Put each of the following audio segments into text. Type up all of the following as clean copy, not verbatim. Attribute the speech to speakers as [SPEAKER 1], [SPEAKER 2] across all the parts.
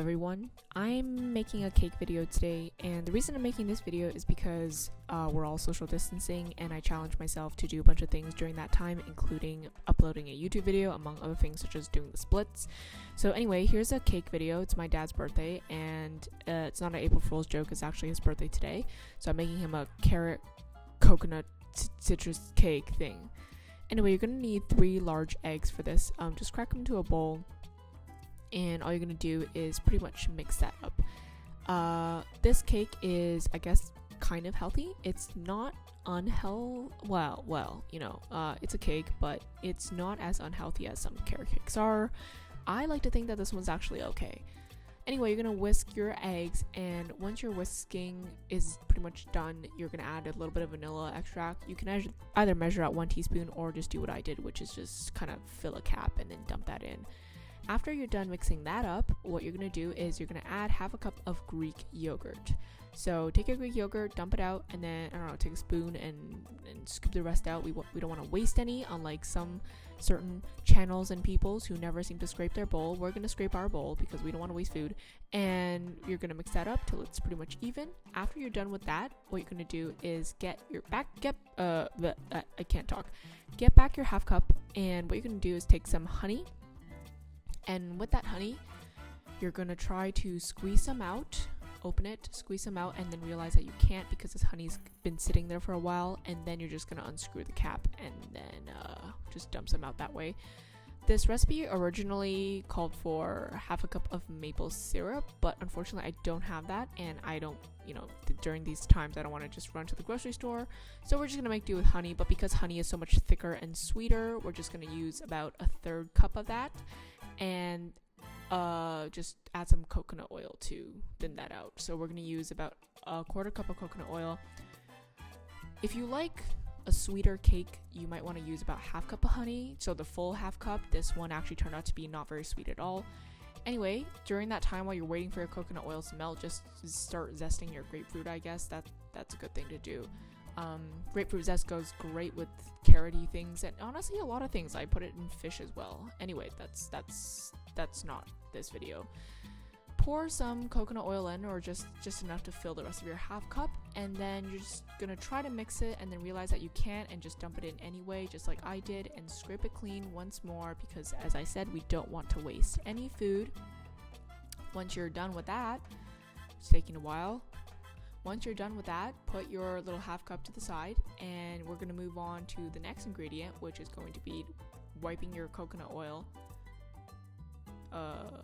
[SPEAKER 1] Everyone, I'm making a cake video today, and the reason I'm making this video is because we're all social distancing and I challenged myself to do a bunch of things during that time, including uploading a YouTube video, among other things such as doing the splits. So anyway, here's a cake video. It's my dad's birthday, and it's not an April Fool's joke, it's actually his birthday today. So I'm making him a carrot coconut citrus cake thing. Anyway, you're gonna need 3 large eggs for this. Just crack them into a bowl, and all you're gonna do is pretty much mix that up. This cake is, I guess, kind of healthy. It's not it's a cake, but it's not as unhealthy as some carrot cakes are. I like to think that this one's actually okay. Anyway, you're gonna whisk your eggs, and once your whisking is pretty much done, you're gonna add a little bit of vanilla extract. You can either measure out 1 teaspoon or just do what I did, which is just kind of fill a cap and then dump that in. After you're done mixing that up, what you're going to do is you're going to add half a cup of Greek yogurt. So take your Greek yogurt, dump it out, and then, take a spoon and scoop the rest out. We don't want to waste any, unlike some certain channels and peoples who never seem to scrape their bowl. We're going to scrape our bowl because we don't want to waste food. And you're going to mix that up till it's pretty much even. After you're done with that, what you're going to do is get back your half cup, and what you're going to do is take some honey. And with that honey, you're going to try to squeeze some out, open it, squeeze some out, and then realize that you can't because this honey's been sitting there for a while, and then you're just going to unscrew the cap and then just dump some out that way. This recipe originally called for half a cup of maple syrup, but unfortunately I don't have that, and I don't, during these times I don't want to just run to the grocery store, so we're just going to make do with honey. But because honey is so much thicker and sweeter, we're just going to use about a 1/3 cup of that, and just add some coconut oil to thin that out. So we're going to use about a 1/4 cup of coconut oil. If you like a sweeter cake, you might want to use about half cup of honey, so the full half cup. This one actually turned out to be not very sweet at all. Anyway, during that time while you're waiting for your coconut oils to melt, just start zesting your grapefruit. I guess that's a good thing to do. Grapefruit zest goes great with carroty things, and honestly a lot of things. I put it in fish as well. Anyway, that's not this video. Pour some coconut oil in, or just enough to fill the rest of your half cup, and then you're just gonna try to mix it and then realize that you can't, and just dump it in anyway, just like I did, and scrape it clean once more because, as I said, we don't want to waste any food. Once you're done with that, it's taking a while. Once you're done with that, put your little half cup to the side, and we're going to move on to the next ingredient, which is going to be wiping your coconut oil.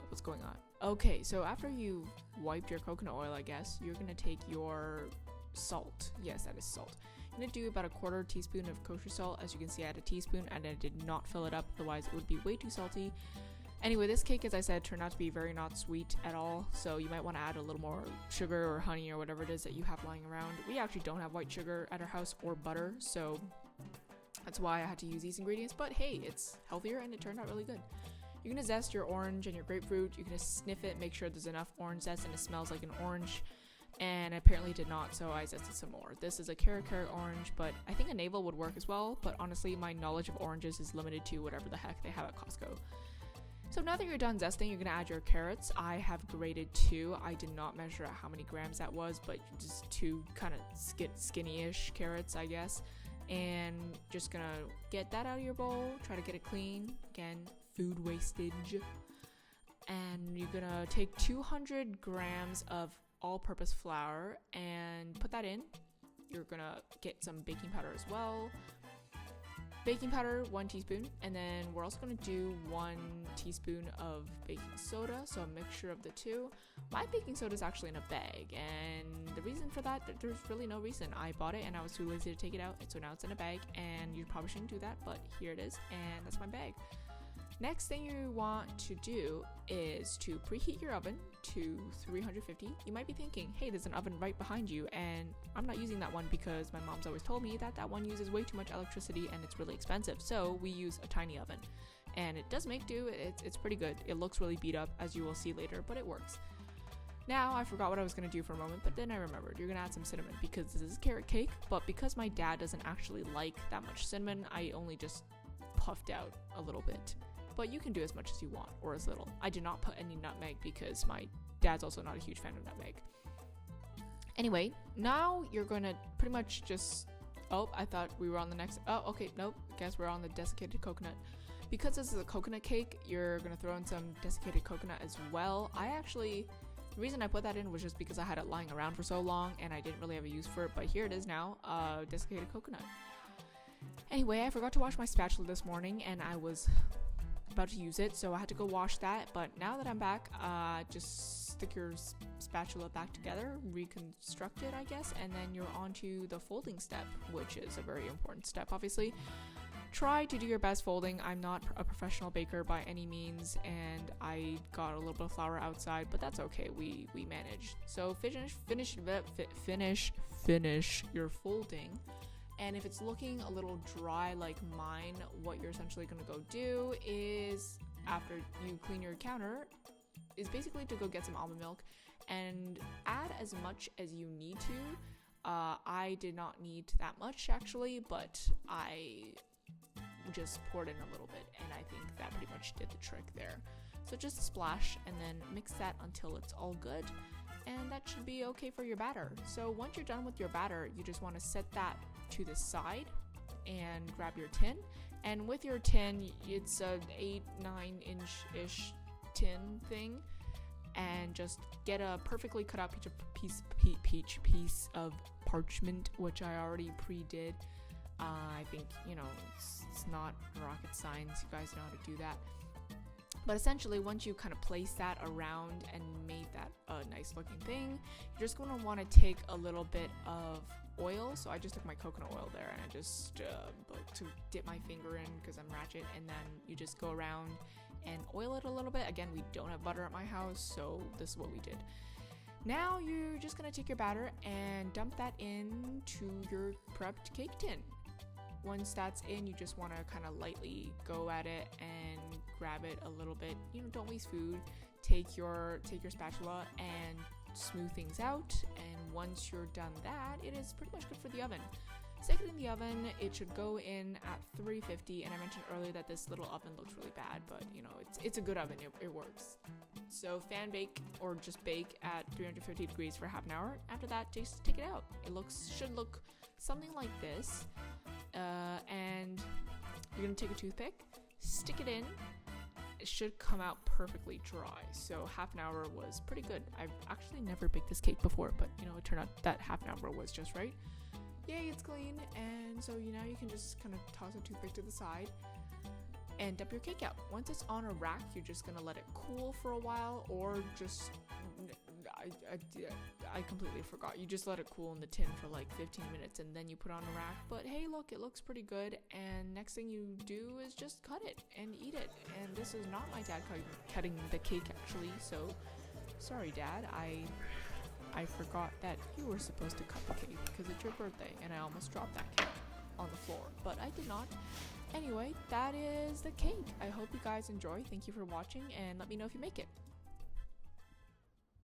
[SPEAKER 1] What's going on? Okay, so after you've wiped your coconut oil, I guess, you're going to take your salt. Yes, that is salt. I'm going to do about a 1/4 teaspoon of kosher salt. As you can see, I had a teaspoon, and I did not fill it up, otherwise it would be way too salty. Anyway, this cake, as I said, turned out to be very not sweet at all, so you might want to add a little more sugar or honey or whatever it is that you have lying around. We actually don't have white sugar at our house or butter, so that's why I had to use these ingredients, but hey, it's healthier and it turned out really good. You're going to zest your orange and your grapefruit. You're going to sniff it, make sure there's enough orange zest and it smells like an orange, and apparently it did not, so I zested some more. This is a carrot orange, but I think a navel would work as well, but honestly my knowledge of oranges is limited to whatever the heck they have at Costco. So now that you're done zesting, you're going to add your carrots. I have grated 2. I did not measure out how many grams that was, but just 2 kind of skinny-ish carrots, I guess. And just going to get that out of your bowl, try to get it clean. Again, food wastage. And you're going to take 200 grams of all-purpose flour and put that in. You're going to get some baking powder as well. Baking powder, 1 teaspoon, and then we're also going to do 1 teaspoon of baking soda, so a mixture of the two. My baking soda is actually in a bag, and the reason for that, there's really no reason. I bought it and I was too lazy to take it out, and so now it's in a bag, and you probably shouldn't do that, but here it is, and that's my bag. Next thing you want to do is to preheat your oven to 350. You might be thinking, hey, there's an oven right behind you, and I'm not using that one because my mom's always told me that one uses way too much electricity and it's really expensive. So we use a tiny oven, and it does make do. It's pretty good. It looks really beat up, as you will see later, but it works. Now, I forgot what I was going to do for a moment, but then I remembered. You're going to add some cinnamon because this is carrot cake, but because my dad doesn't actually like that much cinnamon, I only just puffed out a little bit. But you can do as much as you want, or as little. I did not put any nutmeg because my Dad's also not a huge fan of nutmeg. Anyway, now you're gonna pretty much just, oh, I thought we were on the next, oh, okay, nope, guess we're on the desiccated coconut. Because this is a coconut cake, you're gonna throw in some desiccated coconut as well. The reason I put that in was just because I had it lying around for so long and I didn't really have a use for it, but here it is now, desiccated coconut. Anyway, I forgot to wash my spatula this morning and I was about to use it, so I had to go wash that. But now that I'm back, just stick your spatula back together, reconstruct it, I guess, and then you're on to the folding step, which is a very important step, obviously. Try to do your best folding. I'm not a professional baker by any means, and I got a little bit of flour outside, but that's okay. We managed. So finish your folding. And if it's looking a little dry like mine, what you're essentially going to go do is, after you clean your counter, is basically to go get some almond milk and add as much as you need to. I did not need that much actually, but I just poured in a little bit, and I think that pretty much did the trick there. So just a splash, and then mix that until it's all good, and that should be okay for your batter. So once you're done with your batter, you just want to set that to the side and grab your tin. And with your tin, it's a 8-9 inch-ish tin thing, and just get a perfectly cut out piece of parchment, which I already pre-did. I think, it's not rocket science. You guys know how to do that. But essentially, once you kind of place that around and made that a nice looking thing, you're just going to want to take a little bit of oil. So I just took my coconut oil there, and I just to dip my finger in because I'm ratchet, and then you just go around and oil it a little bit. Again, we don't have butter at my house, so this is what we did. Now you're just going to take your batter and dump that into your prepped cake tin. Once that's in, you just want to kind of lightly go at it and grab it a little bit. Don't waste food. Take your spatula and smooth things out. And once you're done that, it is pretty much good for the oven. Stick it in the oven. It should go in at 350. And I mentioned earlier that this little oven looks really bad, but it's a good oven. It works. So fan bake or just bake at 350 degrees for half an hour. After that, just take it out. It should look something like this. And you're gonna take a toothpick, stick it in. It should come out perfectly dry. So half an hour was pretty good. I've actually never baked this cake before, but it turned out that half an hour was just right. Yay, it's clean. And so now you can just kind of toss a toothpick to the side and dump your cake out. Once it's on a rack, you're just gonna let it cool for a while, or just I completely forgot. You just let it cool in the tin for like 15 minutes and then you put it on a rack. But hey, look, it looks pretty good. And next thing you do is just cut it and eat it. And this is not my dad cutting the cake actually. So sorry, Dad. I forgot that you were supposed to cut the cake because it's your birthday, and I almost dropped that cake on the floor, but I did not. Anyway, that is the cake. I hope you guys enjoy. Thank you for watching, and let me know if you make it.